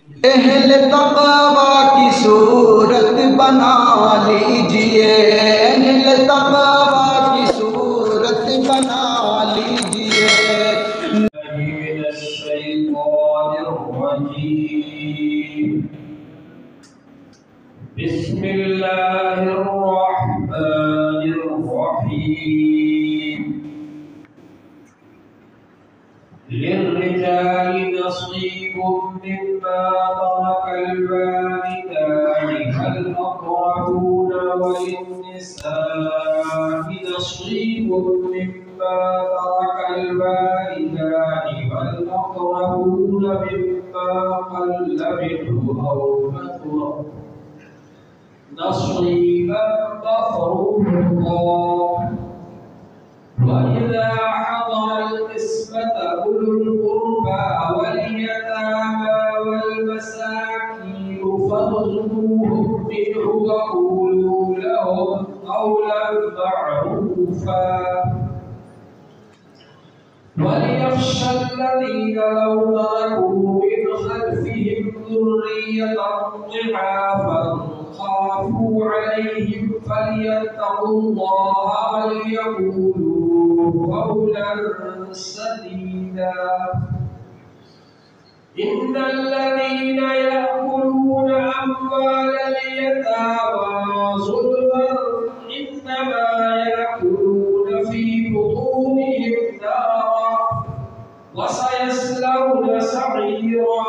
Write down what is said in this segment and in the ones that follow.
اہل تقوی کی صورت بنا لیجئے، اہل تقوی کی صورت بنا لیجئے۔ من الشیطان الرجیم، بسم اللہ الرحمن الرحیم۔ للرجال نصیب مما ترك الوالدان والأقربون، وللنساء نصيب مما ترك الوالدان والأقربون مما قل منه أو كثر نصيبا مفروضا. وإذا حضر القسمة أولو القربى واليتامى والمساكين فارزقوهم منه وقولوا لهم قولا معروفا. وليخشى الذين لو تركوا من خلفهم ذرية ضعافا خافوا عليهم فليتقوا الله وليقولوا قولا سديدا. إن الذين يأكلون أموال اليتامى ظلما إنما يأكلون في بطونهم نارا وسيصلون سعيرا.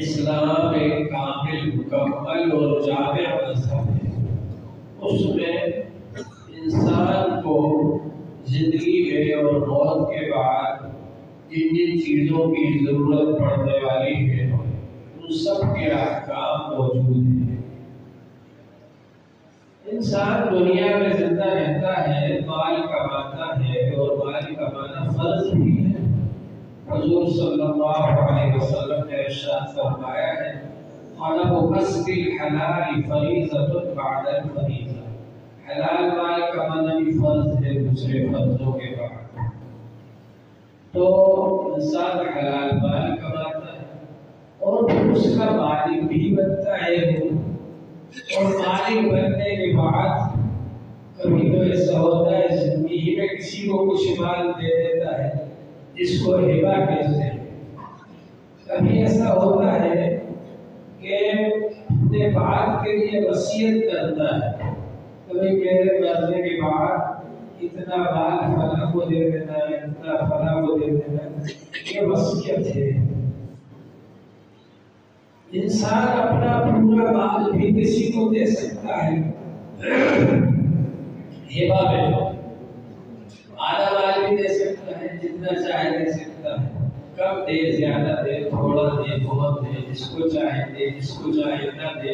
اسلام ایک کامل، مکمل اور جامع مذہب ہے۔ اس میں انسان کو زندگی میں اور موت کے بعد جن جن چیزوں کی ضرورت پڑنے والی ہے ان سب کے احکام موجود ہیں۔ انسان دنیا میں زندہ رہتا ہے، مال کماتا ہے اور مال کمانا فرض بھی ہے۔ حضور صلی اللہ علیہ وسلم نے ارشاد فرمایا ہے، طلب کسب الحلال فریضۃ بعد الفریضہ، حلال مال کمانا بھی فرض ہے دوسرے فرضوں کے بعد۔ تو انسان حلال مال کماتا ہے اور پھر اس کا مالک بھی بنتا ہے، اور مالک بننے کے بعد کبھی تو ایسا ہوتا ہے زندگی میں کسی کو کچھ مال دے دیتا ہے جس کو ہبہ کہتے ہیں۔ کبھی ایسا ہوتا ہے کہ اپنے بعد کے لیے وصیت کرتا ہے، کبھی میرے مرنے کے بعد اتنا مال فلاں کو دے دینا ہے، اتنا فلاں کو دے دینا ہے، یہ وصیت ہے۔ انسان اپنا پورا مال بھی کسی کو دے سکتا ہے، ہبہ میں آدھا مال بھی دے سکتا ہے، جتنا چاہے دے سکتا ہے، کم دے زیادہ دے، تھوڑا دے بہت دے، جس کو چاہے دے، جس کو چاہے نہ دے،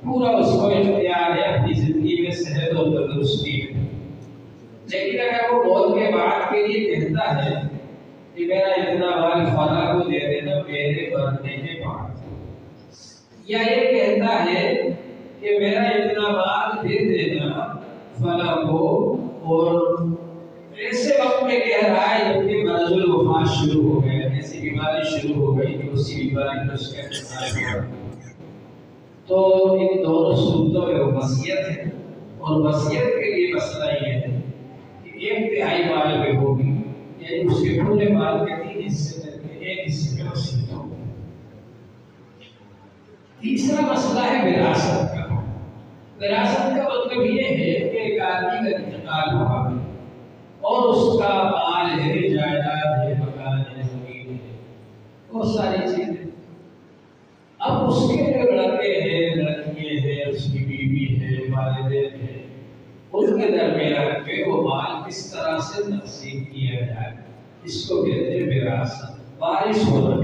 پورا اس کو اختیار ہے اپنی زندگی میں صحت اور تندرستی میں۔ لیکن اگر وہ موت کے بعد کے لیے کہتا ہے کہ میرا اتنا مال فلاں کو دے دینا میرے مرنے کے بعد، یا یہ کہتا ہے کہ میرا اتنا مال دے دینا فلاں کو، اور ایسے وقت میں کہہ رہا ہے جب کہ مرض الوفات شروع ہو گیا، ایسی بیماری شروع ہو گئی کہ اسی بیماری میں اس کا انتقال ہوا، تو ان دونوں صورتوں میں وصیت ہے۔ اور وصیت کے لیے مسئلہ یہ ہے کہ 1/3 مال میں ہوگی، یعنی اس کے پورے مال کے 3 حصے میں سے 1 حصے میں وصیت ہوگی۔ تیسرا مسئلہ ہے وراثت کا۔ وراثت کا مطلب یہ ہے کہ ایک آدمی کا انتقال ہوا اور اس کا مال ہے، جائیداد ہے، مکان ہے، زمین ہے، بہت ساری چیزیں، اب اس کے جو لڑکے ہیں، لڑکیاں ہیں، اس کی بیوی ہے، والدین ہیں، ان کے درمیان میں وہ مال کس طرح سے تقسیم کیا جائے، اس کو کہتے ہیں وراثت، وارث ہونا۔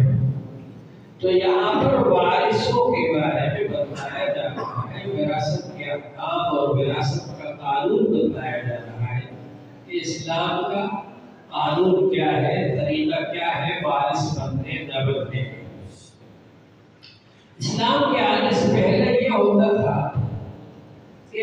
تو یہاں پر وارثوں کے بارے میں بتایا جا رہا ہے، وراثت کے احکام اور وراثت کا قانون بتایا جا رہا ہے کہ اسلام کا قانون کیا ہے، طریقہ کیا ہے وارث بننے نہ بننے۔ اسلام کے آنے سے پہلے یہ ہوتا تھا کہ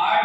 8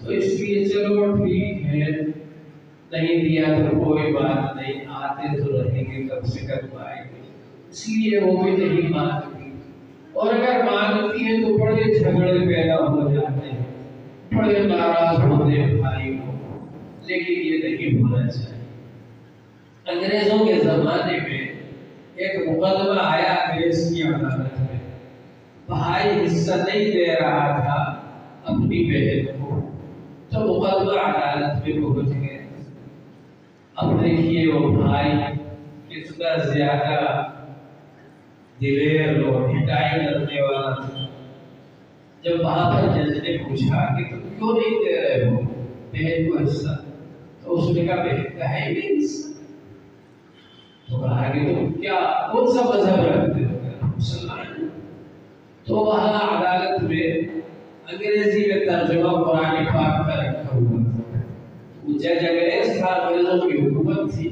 تو اس لیے چلو ٹھیک ہے، نہیں دیا تو کوئی بات نہیں، آتے تو رہیں گے، کم سے کم آئیں گے، اس لیے وہ بھی نہیں مانتی، اور اگر مانتی ہے تو بڑے جھگڑے پیدا ہو جاتے ہیں، بڑے ناراض ہوتے ہیں بھائی کو، لیکن یہ نہیں ہونا چاہیے۔ انگریزوں کے زمانے میں ایک مقدمہ آیا انگریز کی عدالت میں، بھائی حصہ نہیں دے رہا تھا اپنی بہن کو، تو مقدمہ عدالت میں پہنچ گئے۔ اب دیکھیے وہ بھائی کتنا زیادہ دلیر اور ہٹائی کرنے والا تھا۔ جب وہاں پر جج نے پوچھا کہ تم کیوں نہیں دے رہے ہو بہن کو حصہ، تو اس نے کہا بہن کا ہے ہی نہیں حصہ۔ تو کہا کہ تم کیا کون سا مذہب رکھتے ہو؟ مسلمان۔ تو وہاں عدالت میں انگریزی میں ترجمہ قرآن پاک کا رکھا ہوا تھا۔ وہ جج انگریز تھا، انگریزوں کی حکومت تھی،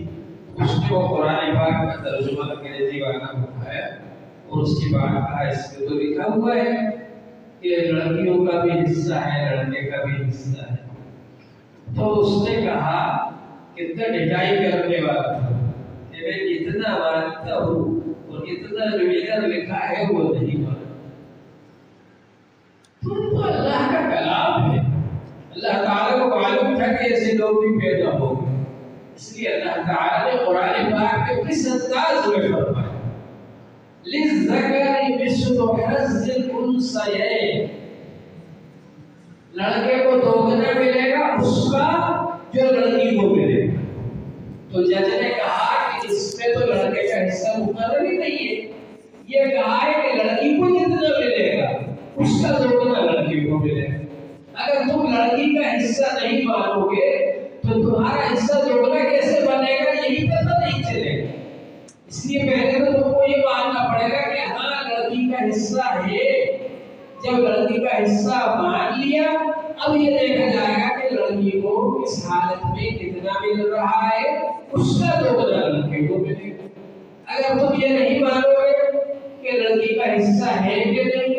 اس نے وہ قرآن پاک کا ترجمہ انگریزی والا بتایا، اور اس کے بعد کہا اس میں تو لکھا ہوا ہے کہ لڑکیوں کا بھی حصہ ہے، لڑکے کا بھی حصہ ہے۔ تو اس نے کہا کتنا ڈٹائی کرنے والا تھا، کہ میں اتنا مانتا ہوں اور اتنا جو لکھا ہے وہ نہیں مانتا۔ تو اللہ کا کلام ہے، اللہ تعالیٰ کو معلوم تھا کہ ایسے لوگ بھی پیدا ہوں گے، اس لیے اللہ تعالیٰ نے قرآن پاک میں کس انداز میں فرمایا لِلذَّكَرِ مِثْلُ حَظِّ الْأُنثَيَيْنِ، لڑکے کو دوگنا ملے گا اس کا جو لڑکی کو ملے گا۔ تو جج نے کہا کہ اس میں تو لڑکے کا حصہ مقرر ہی نہیں ہے، یہ کہا ہے کہ لڑکی کو جتنا ملے گا اس کا دوگنا لڑکی کو ملے گا۔ اگر تم لڑکی کا حصہ نہیں مانو گے تو تمہارا حصہ دوگنا کیسے بنے گا، یہی پتہ نہیں چلے گا۔ اس لیے پہلے تو تم کو یہ ماننا پڑے گا کہ ہاں لڑکی کا حصہ ہے۔ جب لڑکی کا حصہ مان لیا، اب یہ دیکھا جائے گا کہ لڑکی کو اس حالت میں کتنا مل رہا ہے، اس کا دوگنا لڑکی کو ملے گا۔ اگر تم یہ نہیں مانو گے کہ لڑکی کا حصہ ہے کہ نہیں،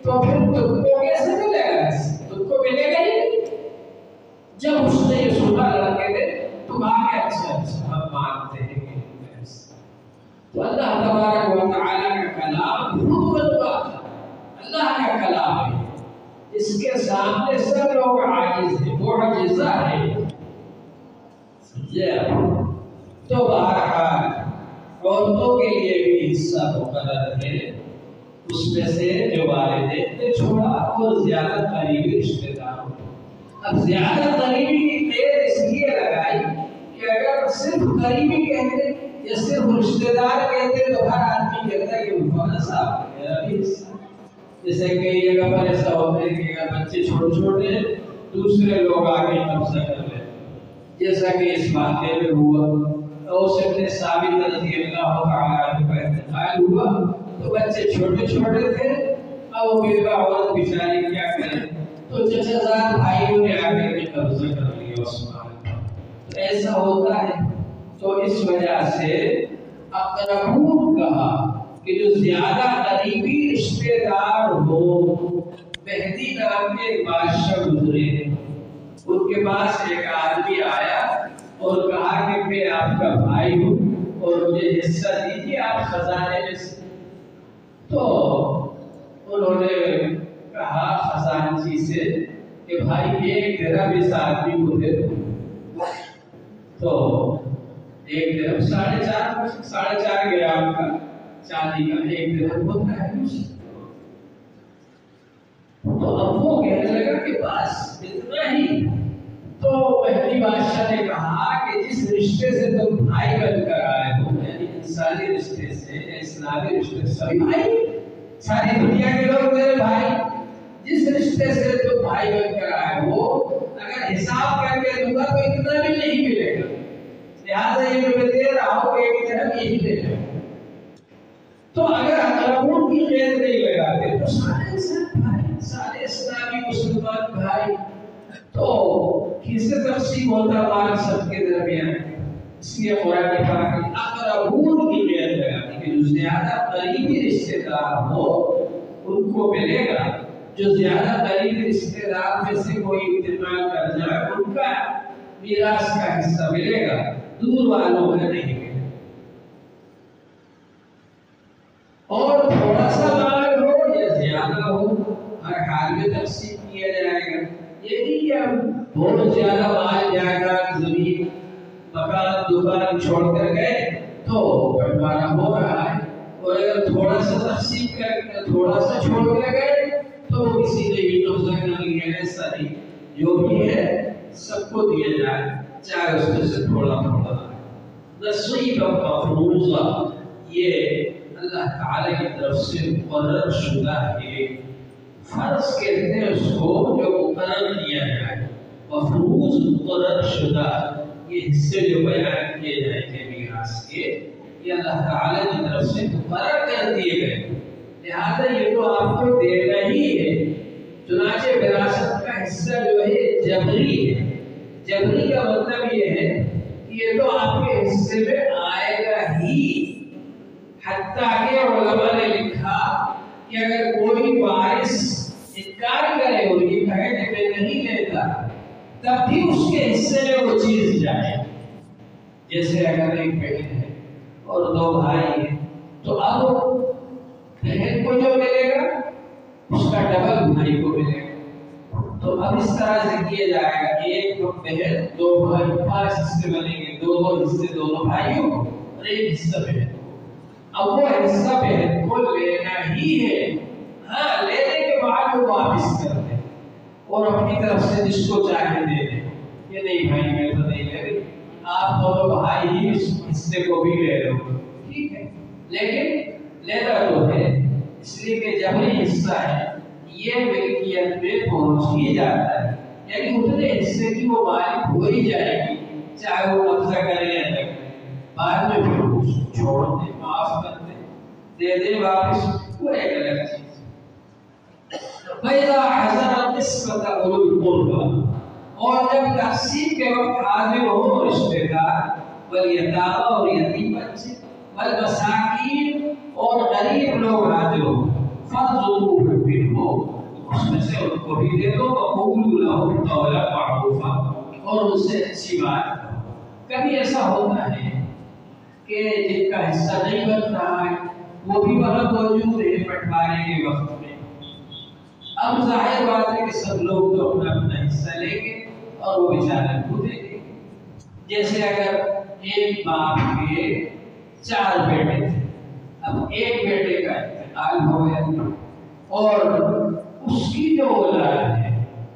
تو پھر تم کو کیسے ملے گا؟ تم کو ملے گا ہی نہیں۔ جب اس نے یہ سنا لڑکے نے تو کہا کہ اچھا ہم مانتے ہیں کہ تو اللہ تبارک و تعالیٰ کا کلام خود بنوا تھا، اللہ کا کلام ہے، اس کے سامنے سب لوگ عاجز ہیں، معجزہ ہے۔ تو بہرحال عورتوں کے لیے بھی حصہ مقرر ہے، اس میں سے جو والدین نے چھوڑا اور زیادہ قریبی رشتے داروں۔ اب زیادہ قریبی کی قید اس لیے لگائی کہ اگر صرف قریبی کہتے یا صرف رشتے دار کہتے تو ہر آدمی کہتا ہے کہ مولانا صاحب میرا بھی حصہ۔ جیسے کئی جگہ پر ایسا ہوتا ہے کہ اگر بچے چھوٹے ہیں دوسرے لوگ آگے قبضہ کر لیتے، جیسا کہ اس واقعے میں ہوا، اور ابن ثابت رضی اللہ تعالیٰ عنہ کا انتقال ہوا تو بچے چھوٹے تھے، اب وہ بیوہ عورت بیچاری کیا کرے، تو چچا زاد بھائیوں نے آ کر کے قبضہ کر لیا اس مال پر۔ تو ایسا ہوتا ہے، تو اس وجہ سے اقربون کہا کہ جو زیادہ قریبی رشتے دار ہو۔ مہدی نام کے ایک بادشاہ گزرے، ان کے پاس ایک آدمی آیا اور کہا کہ میں آپ کا بھائی ہوں اور مجھے حصہ دیجیے آپ خزانے میں سے۔ تو انہوں نے کہا خزانچی سے کہ بھائی ایک درہم اس آدمی کو دے دو۔ تو ایک درہم 4.5 گرام کا چاندی کا ایک درہم ہوتا ہے۔ تو اب وہ کہنے لگا کہ بس اتنا ہی۔ تو مہدی بادشاہ نے کہا کہ جس رشتے سے تم بھائی بن کر آئے ہو، یعنی انسانی رشتے سے، اسلامی رشتے سے، سبھی بھائی، ساری دنیا کے لوگ میرے بھائی، جس رشتے سے تم بھائی بن کر آئے ہو اگر حساب کر کے دوں گا تو اتنا بھی نہیں ملے گا، لہٰذا یہ جو میں دے رہا ہوں ایک طرف یہی دے رہا ہوں۔ تو اگر اقربون کی قید نہیں لگاتے تو سارے انسان بھائی، سارے اسلامی مسلمان بھائی، تو کیسے تقسیم ہوتا مال سب کے درمیان؟ اس لیے قرآن پاک نے اقربون کی قید لگائی کہ جو زیادہ قریبی رشتے دار ہو ان کو ملے گا۔ جو زیادہ قریبی رشتے دار میں سے کوئی انتقال کر جائے ان کا میراث کا حصہ ملے گا، دور والوں کا نہیں ملے گا۔ اور تھوڑا سا مال ہو یا زیادہ ہو ہر حال میں تقسیم کیا جائے گا۔ یہ نہیں کہ ہم بہت زیادہ مال جائیداد زمین مکان دکان چھوڑ کر گئے تو بٹوارا ہو رہا ہے، اور اگر تھوڑا سا تقسیم کر کے تھوڑا سا چھوڑ کر گئے تو کسی نے بھی قبضہ کر لیا۔ ایسا نہیں، جو بھی ہے سب کو دیا جائے، چاہے اس میں سے تھوڑا تھوڑا۔ نصیب مفروضہ یہ اللہ تعالی کی طرف سے مقرر شدہ ہے۔ فرض کہتے ہیں اس کو جو مقرر کیا جائے، مفروض مقرر شدہ یہ حصے جو بیان کیے جائیں گے میراث کے، یہ اللہ تعالی کی طرف سے مقرر کر دیے گئے، لہذا یہ تو آپ کو دینا ہی ہے۔ چنانچہ وراثت کا حصہ جو ہے جبری ہے۔ جبری کا مطلب یہ ہے کہ یہ تو آپ کے حصے میں آئے گا ہی، حتیٰ کہ علماء نے لکھا کہ اگر کوئی وارث انکار کرے اور یہ کہے کہ میں نہیں لیتا، تب بھی اس کے حصے میں وہ چیز جائے۔ جیسے اگر ایک بہن ہے اور دو بھائی ہیں تو اب بہن کو جو ملے گا اس کا ڈبل بھائی کو ملے گا۔ تو اب اس طرح سے کیا جائے گا کہ ایک بہن دو بھائی 5 حصے بنیں گے، دو حصے دونوں بھائیوں اور ایک حصہ بہن کو۔ اب وہ حصہ بہن کو لینا ہی ہے، ہاں لینے کے بعد وہ واپس کر دیں اور اپنی طرف سے جس کو چاہے دے دیں۔ یہ نہیں بھائی میں تو نہیں لے رہی، آپ دونوں بھائی ہی اس حصے کو بھی لے رہے ہو، ٹھیک ہے، لیکن لینا تو ہے، اس لیے کہ جبری حصہ ہے یہ ملکیت میں پہنچ ہی جاتا ہے، یعنی اتنے حصے کی وہ مالک ہو ہی جائے گی، چاہے وہ قبضہ کرے یا نہ کرے۔ بعد میں پھر چھوڑ دیں، معاف کر دیں، دے دیں واپس، وہ ایک الگ چیز۔ فَإِذَا حَضَرَ الْقِسْمَةَ أُولُو الْقُرْبَىٰ، اور جب تقسیم کے وقت حاضر ہو رشتہ دار، والیتامى اور یتیم بچے، والمساکین اور غریب لوگ حاضر ہو، فَارْزُقُوهُم مِّنْهُ، اس میں سے ان کو بھی دے دو، وَقُولُوا لَهُمْ قَوْلًا مَّعْرُوفًا، اور ان سے اچھی بات کرو۔ کبھی ایسا ہوتا ہے کہ جن کا حصہ نہیں بن رہا ہے وہ بھی وہاں موجود ہے بٹوارے کے وقت میں، اب ظاہر بات ہے کہ سب لوگ تو اپنا اپنا حصہ لیں گے اور وہ بیچارے کو دیں گے۔ جیسے اگر ایک باپ کے 4 بیٹے تھے، اب ایک بیٹے کا انتقال ہو گیا اور اس کی جو اولاد ہے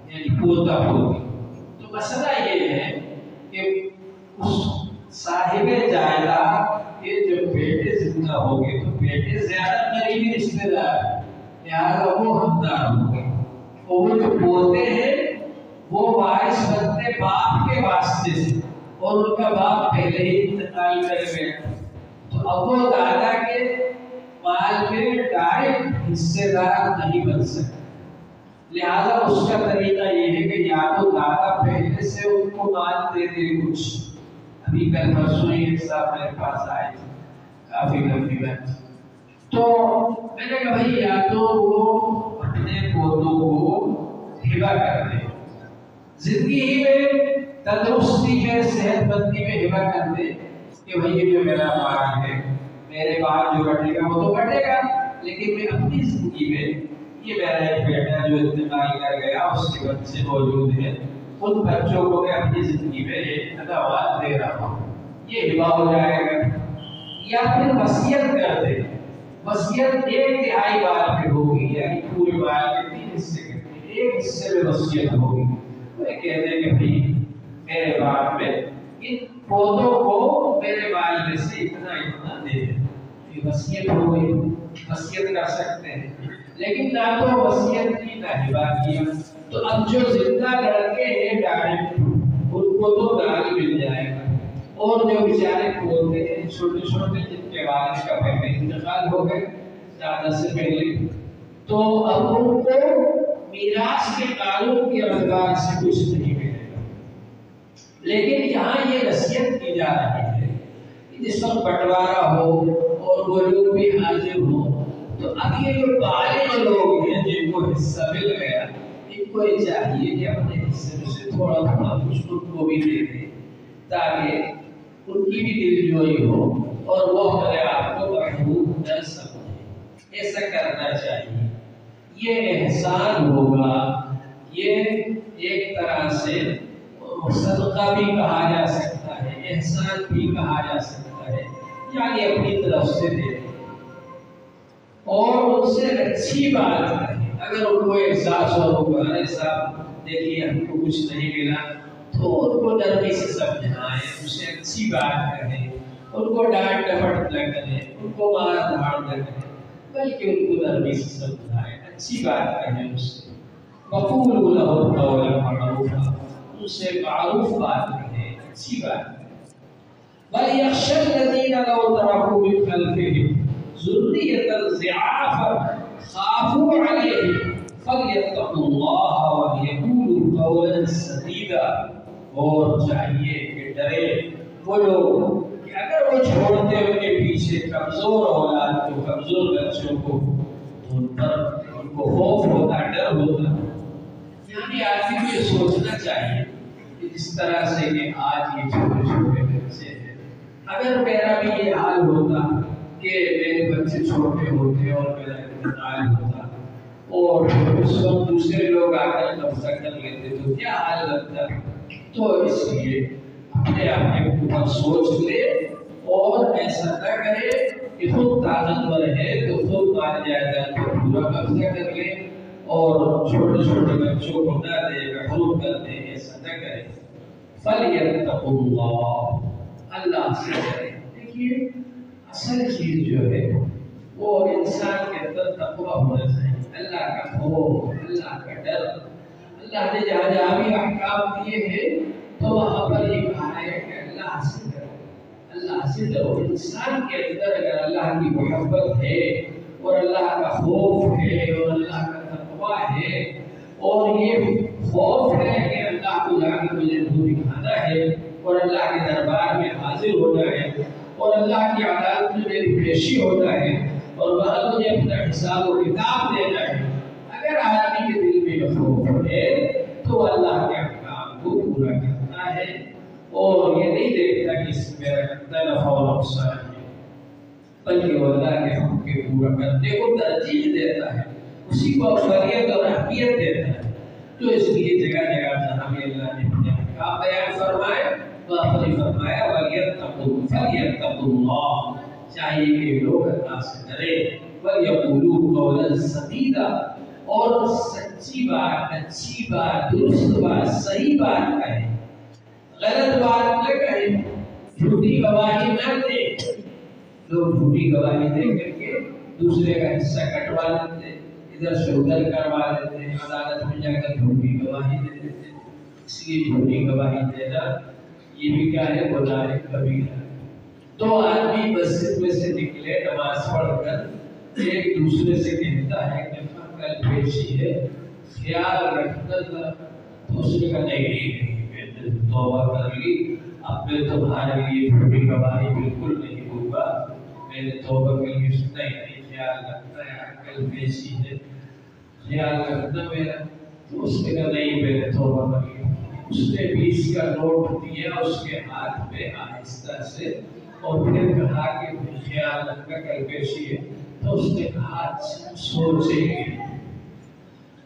یعنی پوتا پوتی، تو مسئلہ یہ ہے کہ اس صاحب جائیداد کے جب بیٹے زندہ ہو گئے تو بیٹے زیادہ قریبی رشتے دار ہیں، لہٰذا وہ حقدار ہو گئے، اور وہ جو پوتے ہیں وہ وارث بنتے باپ کے واسطے سے، اور ان کا باپ پہلے ہی انتقال کر گیا، تو اب وہ دادا کے مال میں ڈائریکٹ حصے دار نہیں بن سکتے، لہذا اس کا طریقہ یہ ہے کہ یا تو دادا پہلے سے ان کو مال دے دے کچھ۔ ابھی کل پرسوں ہی ایک صاحب میرے پاس آئے تھے، کافی لمبی بات، تو میں نے کہا بھائی یا تو وہ اپنے پودوں کو ہبہ کر دیں، زندگی ہی میں تندرستی میں صحت مندی میں ہبہ کر دیں کہ بھائی یہ جو میرا مال ہے، میرے بعد جو بٹے گا وہ تو بٹے گا، لیکن میں اپنی زندگی میں یہ میرا ایک بیٹا جو انتقال کر گیا اس کے بچے موجود ہیں، ان بچوں کو میں اپنی زندگی میں ایک ادوات دے رہا ہوں، یہ ہبہ ہو جائے گا۔ یا پھر وصیت کر دے، وصیت 1/3 بار پہ ہوگی، یعنی پورے مال کے 3 حصے کے 1 حصے میں وصیت ہوگی، وہ کہہ دیں کہ بھائی میرے بعد میں ان پودوں کو میرے مال میں سے اتنا اتنا دے دیں، یہ وصیت ہو گئی، وصیت کر سکتے ہیں۔ لیکن نہ تو وصیت کی نہ ہبہ کیا، تو اب جو زندہ لڑکے ہیں ڈائریکٹ ان کو تو دال مل جائے گا، اور جو بیچارے پوتے ہیں چھوٹے چھوٹے جن کے والد کا پہلے انتقال ہو گئے دادا سے پہلے، تو اب ان کو میراث کے قانون کے اعتبار سے کچھ نہیں ملے گا۔ لیکن یہاں یہ نصیحت کی جا رہی ہے کہ جس وقت بٹوارا ہو اور وہ لوگ بھی حاضر ہوں تو اب یہ جو بالغ لوگ ہیں جن کو حصہ مل گیا، ان کو یہ چاہیے کہ اپنے حصے میں سے تھوڑا تھوڑا کچھ ان کو بھی دے دیں تاکہ ان کی بھی دل جوئی ہو اور وہ اپنے آپ کو محبوب نہ سمجھے۔ ایسا کرنا چاہیے، یہ احسان ہوگا، یہ ایک طرح سے صدقہ بھی کہا جا سکتا ہے، احسان بھی کہا جا سکتا ہے، یعنی اپنی طرف سے دے دیں اور ان سے اچھی بات ہے۔ اگر ان کو احساس ہو کہ ارے صاحب دیکھیے ہم کو کچھ نہیں ملا، تو ان کو نرمی سے سمجھائیں، ان سے اچھی بات کہیں، ان کو ڈانٹ ڈپٹ نہ کریں، ان کو مار دھاڑ نہ کریں، بلکہ ان کو نرمی سے سمجھائیں، اچھی بات کہیں ان سے۔ وَقُولُوا لَهُمْ قَوْلًا مَعْرُوفًا، ان سے معروف بات کہیں، اچھی بات کہیں۔ وَلْيَخْشَ الَّذِينَ لَوْ تَرَكُوا مِنْ خَلْفِهِمْ ذُرِّيَّةً ضِعَافًا خَافُوا عَلَيْهِمْ فَلْيَتَّقُوا اللَّهَ وَلْيَقُولُوا قَوْلًا سَدِيدًا، اور چاہیے کہ ڈرے وہ لوگ کہ اگر وہ چھوڑتے ان کے پیچھے کمزور اولاد کو، کمزور بچوں کو، تو ان پر ان کو خوف ہوتا، ڈر ہوتا۔ یعنی آدمی کو یہ سوچنا چاہیے کہ جس طرح سے کہ آج یہ چھوٹے چھوٹے بچے ہیں، اگر میرا بھی یہ حال ہوتا کہ میرے بچے چھوٹے ہوتے اور میرا انتقال ہوتا اور اس وقت دوسرے لوگ آ کر قبضہ کر لیتے تو کیا حال لگتا۔ تو اس لیے اپنے آپ کے اوپر سوچ لے اور ایسا نہ کرے کہ خود طاقتور ہے تو خود مار جائے گا تو پورا قبضہ کر لے اور چھوٹے چھوٹے بچوں کو نہ دے، محروم کر دے، ایسا نہ کرے۔ فَلْيَتَّقُوا اللَّهَ، اللہ سے ڈرے۔ دیکھیے اصل چیز جو ہے وہ انسان کے اندر تقویٰ ہونا چاہیے، اللہ کا خوف، اللہ کا ڈر۔ اللہ نے جہاں جہاں بھی احکام دیے ہیں تو وہاں پر یہ کہا ہے کہ اللہ سے ڈرو، اللہ سے ڈرو۔ انسان کے اندر اگر اللہ کی محبت ہے اور اللہ کا خوف ہے اور اللہ کا تقویٰ ہے اور یہ خوف ہے کہ اللہ کو جا کے مجھے منہ دکھانا ہے اور اللہ کے دربار میں حاضر ہونا ہے اور اللہ کی عدالت میں میری پیشی ہونا ہے اور وہاں مجھے اپنا حساب و کتاب دینا ہے، اگر آدمی کے دل میں خوف ہے تو اللہ کے احکام کو پورا کرتا ہے اور یہ نہیں دیکھتا کہ اس میں میرا کتنا نفع و نقصان ہے، بلکہ وہ اللہ کے حکم کے پورا کرنے کو ترجیح دیتا ہے، اسی کو افضلیت اور اہمیت دیتا ہے۔ تو اس لیے جگہ جگہ جہاں بھی اللہ نے اپنے احکام بیان فرمائے وہاں پر فرمایا فَلْيَتَّقُوا اللَّهَ، چاہیے کہ لوگ اللہ سے ڈرے، وَلْيَقُولُوا قَوْلًا سَدِيدًا، اور سچی بات، اچھی بات، درست بات، صحیح بات کہیں، غلط بات نہ کہیں، جھوٹی گواہی نہ دیں۔ لوگ جھوٹی گواہی دے کر کے دوسرے کا حصہ کٹوا لیتے، ادھر سے ادھر کروا لیتے، عدالت میں جا کر جھوٹی گواہی دے دیتے۔ اس لیے جھوٹی گواہی دینا یہ بھی کیا ہے، گناہ کبیرہ۔ تو آدمی مسجد میں سے نکلے نماز پڑھ کر ایک دوسرے سے کہتا ہے کہ کل پیشی ہے، خیال رکھنا تھا، تو اس نے کہا نہیں، میں نے توبہ کر لی، اب میں تمہارے لیے جھوٹی گواہی بالکل نہیں ہوگا، میں نے توبہ کر لی، نہیں خیال رکھنا ہے، کل پیشی ہے، خیال رکھنا میرا۔ تو اس نے کہا نہیں، میں نے توبہ کر لی۔ اس نے 20 کا نوٹ دیا اس کے ہاتھ میں آہستہ سے اور پھر کہا کہ خیال رکھنا کل پیشی ہے۔ تو اس نے کہا سوچیں گے۔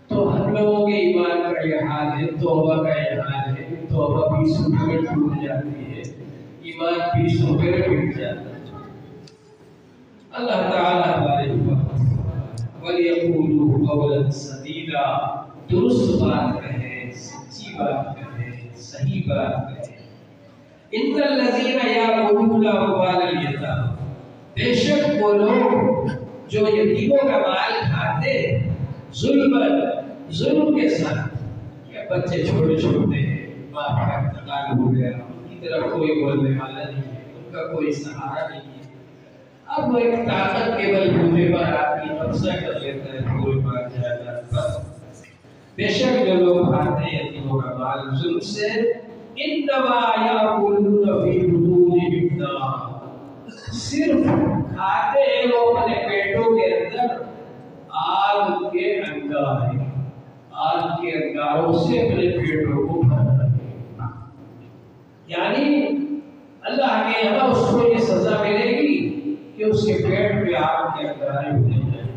تو ہم لوگوں کے ایمان کا یہ حال ہے، توبہ کا یہ حال ہے، توبہ 20 روپے میں ٹوٹ جاتی ہے، ایمان 20 روپے میں بک جاتا ہے۔ اللہ تعالیٰ ہمارے وَلْيَقُولُوا قَوْلًا سَدِيدًا، درست بات کہیں، سچی بات کہیں، صحیح بات کہیں۔ إِنَّ الَّذِينَ يَأْكُلُونَ أَمْوَالَ الْيَتَامَىٰ، بے شک وہ لوگ جو یتیموں کا مال کھاتے ظلم کے ساتھ، کہ بچے چھوٹے چھوٹے ہیں، باپ کا انتقال ہو گیا، ان کی طرف کوئی بولنے والا نہیں ہے، ان کا کوئی سہارا نہیں ہے، اب وہ ایک طاقت کے بل بوتے پر آدمی قبضہ کر لیتا ہے پورے مال جائیداد پر۔ بے شک جو لوگ کھاتے ہیں یتیموں کا مال ظلم سے، انما یاکلون فی بطونہم نارا، صرف کھاتے ہیں وہ اپنے پیٹوں کے اندر آگ کے انگارے، آگ کے انگاروں سے اپنے پیٹوں کو بھرنا، یعنی اللہ کے یہاں اس کو یہ سزا ملے گی کہ اس کے پیٹ میں آگ کے انگارے بھرے جائیں۔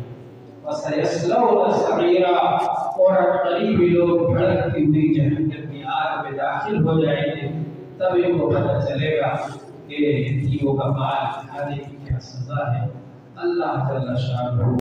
وَسَيَصْلَوْنَ سَعِيرًا، اور قریب لوگ بھڑکتی ہوئی جہنم کی آگ میں داخل ہو جائیں گے، تب ان کو پتہ چلے گا کہ یتیموں کا مال کھانے کی کیا سزا ہے۔ اللہ جل شانہ